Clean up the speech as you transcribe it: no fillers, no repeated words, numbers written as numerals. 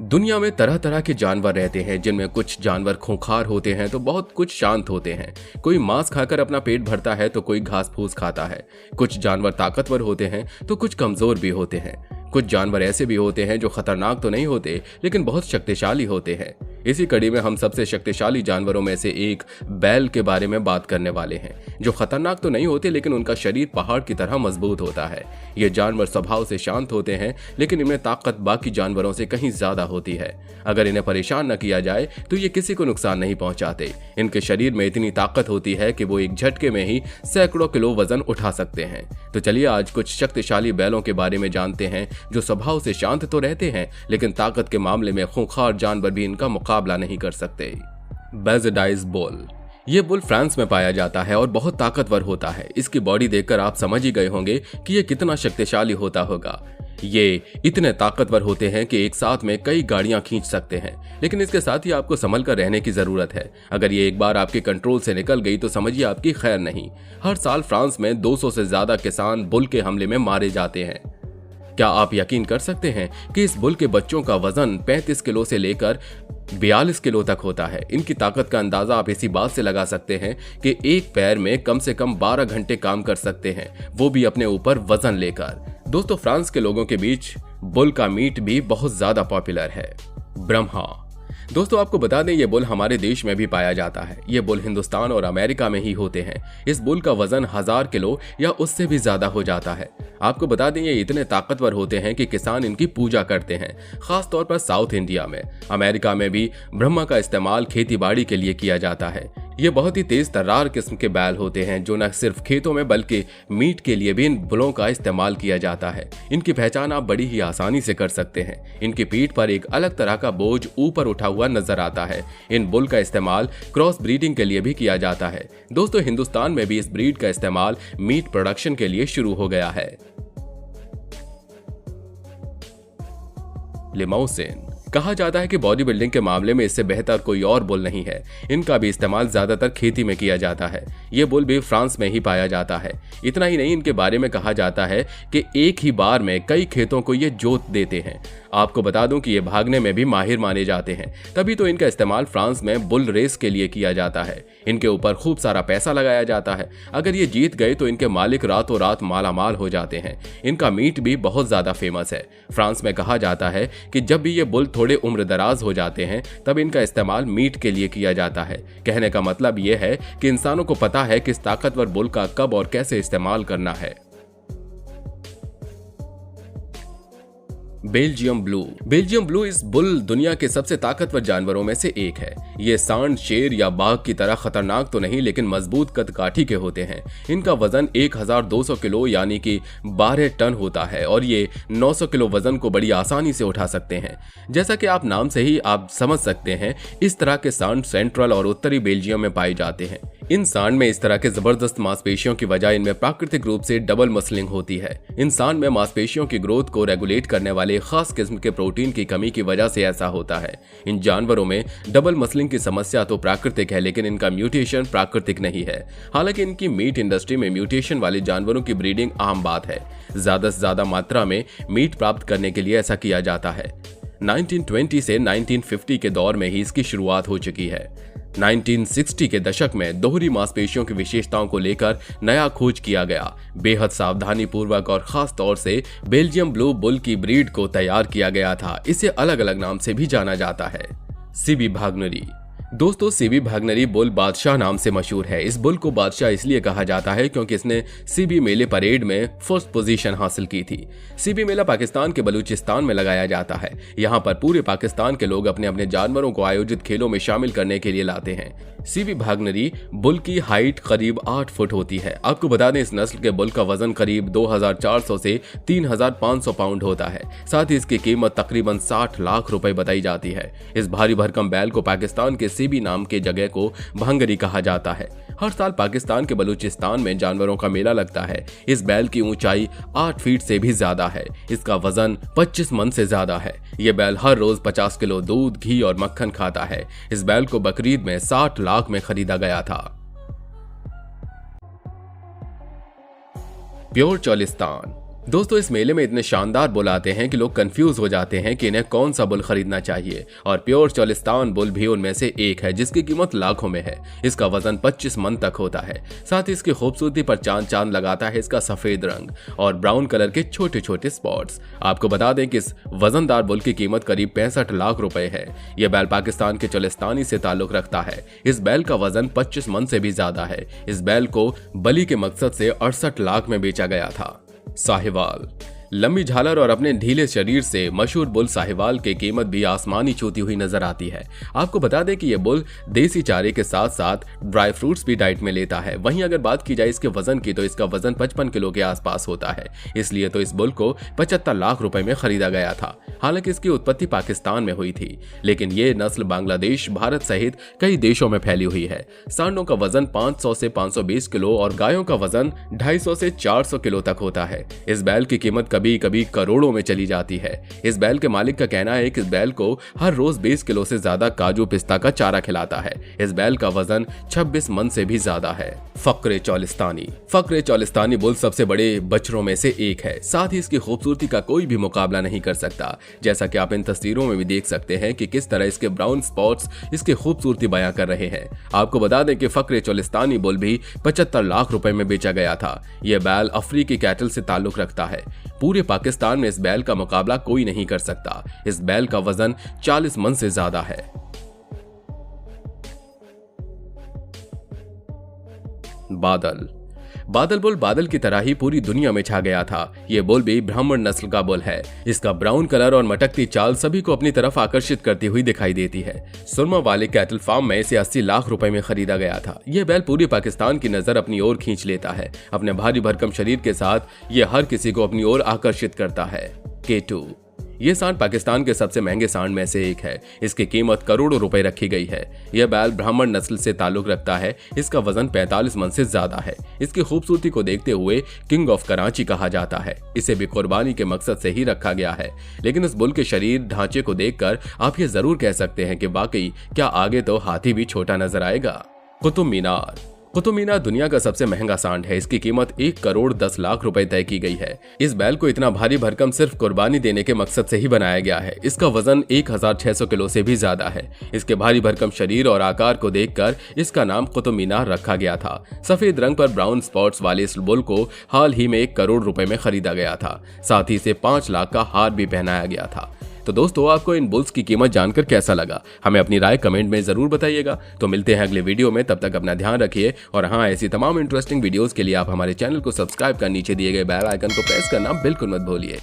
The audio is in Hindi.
दुनिया में तरह तरह के जानवर रहते हैं, जिनमें कुछ जानवर खूंखार होते हैं तो बहुत कुछ शांत होते हैं। कोई मांस खाकर अपना पेट भरता है तो कोई घास फूस खाता है। कुछ जानवर ताकतवर होते हैं तो कुछ कमजोर भी होते हैं। कुछ जानवर ऐसे भी होते हैं जो खतरनाक तो नहीं होते लेकिन बहुत शक्तिशाली होते हैं। इसी कड़ी में हम सबसे शक्तिशाली जानवरों में से एक बैल के बारे में बात करने वाले हैं, जो खतरनाक तो नहीं होते लेकिन उनका शरीर पहाड़ की तरह मजबूत होता है। ये जानवर स्वभाव से शांत होते हैं लेकिन इनमें ताकत बाकी जानवरों से कहीं ज्यादा होती है। अगर इन्हें परेशान न किया जाए तो ये किसी को नुकसान नहीं पहुंचाते। इनके शरीर में इतनी ताकत होती है कि वो एक झटके में ही सैकड़ों किलो वजन उठा सकते हैं। तो चलिए आज कुछ शक्तिशाली बैलों के बारे में जानते हैं, जो स्वभाव से शांत तो रहते हैं लेकिन ताकत के मामले में खूंखार जानवर भी इनका मुकाबला नहीं कर सकते। बेज़ेडाइज बुल। ये बुल फ्रांस में पाया जाता है और बहुत ताकतवर होता है। इसकी बॉडी देखकर आप समझ ही गए होंगे कि ये कितना शक्तिशाली होता होगा। ये इतने ताकतवर होते हैं कि एक साथ में कई गाड़ियां खींच सकते हैं, लेकिन इसके साथ ही आपको संभल कर रहने की जरूरत है। अगर ये एक बार आपके कंट्रोल से निकल गई तो समझिए आपकी खैर नहीं। हर साल फ्रांस में 200 से ज्यादा किसान बुल के हमले में मारे जाते हैं। क्या आप यकीन कर सकते हैं कि इस बुल के बच्चों का वजन 35 किलो से लेकर 42 किलो तक होता है। इनकी ताकत का अंदाजा आप इसी बात से लगा सकते हैं कि एक पैर में कम से कम 12 घंटे काम कर सकते हैं, वो भी अपने ऊपर वजन लेकर। दोस्तों, फ्रांस के लोगों के बीच बुल का मीट भी बहुत ज्यादा पॉपुलर है। ब्रह्मा। दोस्तों, आपको बता दें ये बुल हमारे देश में भी पाया जाता है। ये बुल हिंदुस्तान और अमेरिका में ही होते हैं। इस बुल का वजन 1000 किलो या उससे भी ज्यादा हो जाता है। आपको बता दें ये इतने ताकतवर होते हैं कि किसान इनकी पूजा करते हैं, खास तौर पर साउथ इंडिया में। अमेरिका में भी ब्रह्मा का इस्तेमाल खेतीबाड़ी के लिए किया जाता है। ये बहुत ही तेज तर्रार किस्म के बैल होते हैं, जो न सिर्फ खेतों में बल्कि मीट के लिए भी इन बुलों का इस्तेमाल किया जाता है। इनकी पहचान आप बड़ी ही आसानी से कर सकते हैं। इनकी पीठ पर एक अलग तरह का बोझ ऊपर उठा हुआ नजर आता है। इन बुल का इस्तेमाल क्रॉस ब्रीडिंग के लिए भी किया जाता है। दोस्तों, हिंदुस्तान में भी इस ब्रीड का इस्तेमाल मीट प्रोडक्शन के लिए शुरू हो गया है। लिमोसिन। कहा जाता है कि बॉडी बिल्डिंग के मामले में इससे बेहतर कोई और बुल नहीं है। इनका भी इस्तेमाल ज्यादातर खेती में किया जाता है। ये बुल भी फ्रांस में ही पाया जाता है। इतना ही नहीं, इनके बारे में कहा जाता है कि एक ही बार में कई खेतों को ये जोत देते हैं। आपको बता दूं कि ये भागने में भी माहिर माने जाते हैं, तभी तो इनका इस्तेमाल फ्रांस में बुल रेस के लिए किया जाता है। इनके ऊपर खूब सारा पैसा लगाया जाता है। अगर ये जीत गए तो इनके मालिक रातों रात मालामाल हो जाते हैं। इनका मीट भी बहुत ज्यादा फेमस है। फ्रांस में कहा जाता है कि जब भी ये बुल थोड़े उम्र दराज हो जाते हैं तब इनका इस्तेमाल मीट के लिए किया जाता है। कहने का मतलब यह है कि इंसानों को पता है कि इस ताकतवर बुल का कब और कैसे इस्तेमाल करना है। Belgium blue. बेल्जियम ब्लू इस बुल दुनिया के सबसे ताकतवर जानवरों में से एक है। ये सांड, शेर या बाघ की तरह खतरनाक तो नहीं लेकिन मजबूत कदकाठी के होते हैं। इनका वजन 1200 किलो यानी कि 12 टन होता है और ये 900 किलो वजन को बड़ी आसानी से उठा सकते हैं। जैसा कि आप नाम से ही आप समझ सकते हैं, इस तरह के सांड सेंट्रल और उत्तरी बेल्जियम में पाए जाते हैं। इन सांड में इस तरह के जबरदस्त मांसपेशियों की वजह इनमें प्राकृतिक रूप से डबल मसलिंग होती है। इन सांड में मांसपेशियों की ग्रोथ को रेगुलेट करने वाले खास किस्म के प्रोटीन की कमी की वजह से ऐसा होता है। इन जानवरों में डबल मसलिंग की समस्या तो प्राकृतिक है लेकिन इनका म्यूटेशन प्राकृतिक नहीं है। हालांकि इनकी मीट इंडस्ट्री में म्यूटेशन वाले जानवरों की ब्रीडिंग आम बात है। ज्यादा से ज्यादा मात्रा में मीट प्राप्त करने के लिए ऐसा किया जाता है। 1920 से 1950 के दौर में ही इसकी शुरुआत हो चुकी है। 1960 के दशक में दोहरी मांसपेशियों की विशेषताओं को लेकर नया खोज किया गया। बेहद सावधानी पूर्वक और खास तौर से बेल्जियम ब्लू बुल की ब्रीड को तैयार किया गया था। इसे अलग अलग नाम से भी जाना जाता है। सीबी भागनरी। दोस्तों, सीबी भागनरी बुल बादशाह नाम से मशहूर है। इस बुल को बादशाह इसलिए कहा जाता है क्योंकि इसने सीबी मेले परेड में फर्स्ट पोजीशन हासिल की थी। सीबी मेला पाकिस्तान के बलूचिस्तान में लगाया जाता है। यहाँ पर पूरे पाकिस्तान के लोग अपने अपने जानवरों को आयोजित खेलों में शामिल करने के लिए लाते हैं। सीबी भागनरी बुल की हाइट करीब 8 फुट होती है। आपको बता दें इस नस्ल के बुल का वजन करीब 2400 से 3500 पाउंड होता है। साथ ही इसकी कीमत तकरीबन 60 लाख रुपए बताई जाती है। इस भारी भरकम बैल को पाकिस्तान के सीबी नाम के जगह को भंगरी कहा जाता है। हर साल पाकिस्तान के बलूचिस्तान में जानवरों का मेला लगता है। इस बैल की ऊंचाई 8 फीट से भी ज्यादा है। इसका वजन 25 मन से ज्यादा है। यह बैल हर रोज 50 किलो दूध, घी और मक्खन खाता है। इस बैल को बकरीद में 60 लाख में खरीदा गया था। प्योर चोलिस्तान। दोस्तों इस मेले में इतने शानदार बुल आते हैं कि लोग कंफ्यूज हो जाते हैं कि इन्हें कौन सा बुल खरीदना चाहिए, और प्योर चोलिस्तान बुल भी उनमें से एक है जिसकी कीमत लाखों में है। इसका वजन 25 मन तक होता है। साथ ही इसकी खूबसूरती पर चांद चांद लगाता है इसका सफेद रंग और ब्राउन कलर के छोटे छोटे स्पॉट्स। आपको बता दें कि इस वजनदार बुल की कीमत करीब 65 लाख रुपए है। यह बैल पाकिस्तान के चोलिस्तानी से ताल्लुक रखता है। इस बैल का वजन 25 मन से भी ज्यादा है। इस बैल को बलि के मकसद से 68 लाख में बेचा गया था। साहिवाल लंबी झालर और अपने ढीले शरीर से मशहूर बुल साहिवाल की कीमत भी आसमानी छूती हुई नजर आती है। आपको बता दें कि यह बुल देसी चारे के साथ साथ ड्राई फ्रूट्स भी डाइट में लेता है। वहीं अगर बात की जाए इसके वजन की तो इसका वजन 55 किलो के आसपास होता है। इसलिए तो इस बुल को 75 लाख रुपए में खरीदा गया था। हालांकि इसकी उत्पत्ति पाकिस्तान में हुई थी, लेकिन ये नस्ल बांग्लादेश, भारत सहित कई देशों में फैली हुई है। सांडों का वजन 500 से 520 किलो और गायों का वजन 250 से 400 किलो तक होता है। इस बैल की कीमत कभी कभी करोड़ों में चली जाती है। इस बैल के मालिक का कहना है कि इस बैल को हर रोज 20 किलो से ज्यादा काजू पिस्ता का चारा खिलाता है। इस बैल का वजन 26 मन से भी ज्यादा है। फक्रे चोलिस्तानी बुल सबसे बड़े बछड़ों में से एक है। साथ ही इसकी खूबसूरती का कोई भी मुकाबला नहीं कर सकता। जैसा कि आप इन तस्वीरों में भी देख सकते हैं कि किस तरह इसके ब्राउन स्पॉट्स इसकी खूबसूरती बयां कर रहे हैं। आपको बता दें कि फक्रे चोलिस्तानी बुल भी 75 लाख रुपए में बेचा गया था। यह बैल अफ्रीकी कैटल से ताल्लुक रखता है। पूरे पाकिस्तान में इस बैल का मुकाबला कोई नहीं कर सकता। इस बैल का वजन 40 मन से ज्यादा है। बादल बुल बादल की तरह ही पूरी दुनिया में छा गया था। ये बुल भी ब्राह्मण नस्ल का बुल है। इसका ब्राउन कलर और मटकती चाल सभी को अपनी तरफ आकर्षित करती हुई दिखाई देती है। सुरमा वाले कैटल फार्म में इसे 80 लाख रुपए में खरीदा गया था। यह बैल पूरे पाकिस्तान की नजर अपनी ओर खींच लेता है। अपने भारी भरकम शरीर के साथ यह हर किसी को अपनी ओर आकर्षित करता है। K2 यह सांड पाकिस्तान के सबसे महंगे सांड में से एक है। इसकी कीमत करोड़ों रुपए रखी गई है। यह बैल ब्राह्मण नस्ल से ताल्लुक रखता है। इसका वजन 45 मन से ज्यादा है। इसकी खूबसूरती को देखते हुए किंग ऑफ कराची कहा जाता है। इसे भी कुर्बानी के मकसद से ही रखा गया है। लेकिन इस बुल के शरीर ढांचे को देखकर आप ये जरूर कह सकते हैं कि वाकई क्या आगे तो हाथी भी छोटा नजर आएगा। कुतुब मीनार दुनिया का सबसे महंगा सांड है। इसकी कीमत 1 करोड़ 10 लाख रुपए तय की गई है। इस बैल को इतना भारी भरकम सिर्फ कुर्बानी देने के मकसद से ही बनाया गया है। इसका वजन 1600 किलो से भी ज्यादा है। इसके भारी भरकम शरीर और आकार को देखकर इसका नाम कुतुब मीनार रखा गया था। सफेद रंग पर ब्राउन स्पॉट्स वाले इस बुल को हाल ही में 1 करोड़ रुपए में खरीदा गया था। साथ ही इसे 5 लाख का हार भी पहनाया गया था। तो दोस्तों आपको इन बुल्स की कीमत जानकर कैसा लगा, हमें अपनी राय कमेंट में जरूर बताइएगा। तो मिलते हैं अगले वीडियो में, तब तक अपना ध्यान रखिए। और हाँ, ऐसी तमाम इंटरेस्टिंग वीडियोस के लिए आप हमारे चैनल को सब्सक्राइब कर नीचे दिए गए बेल आइकन को प्रेस करना बिल्कुल मत भूलिए।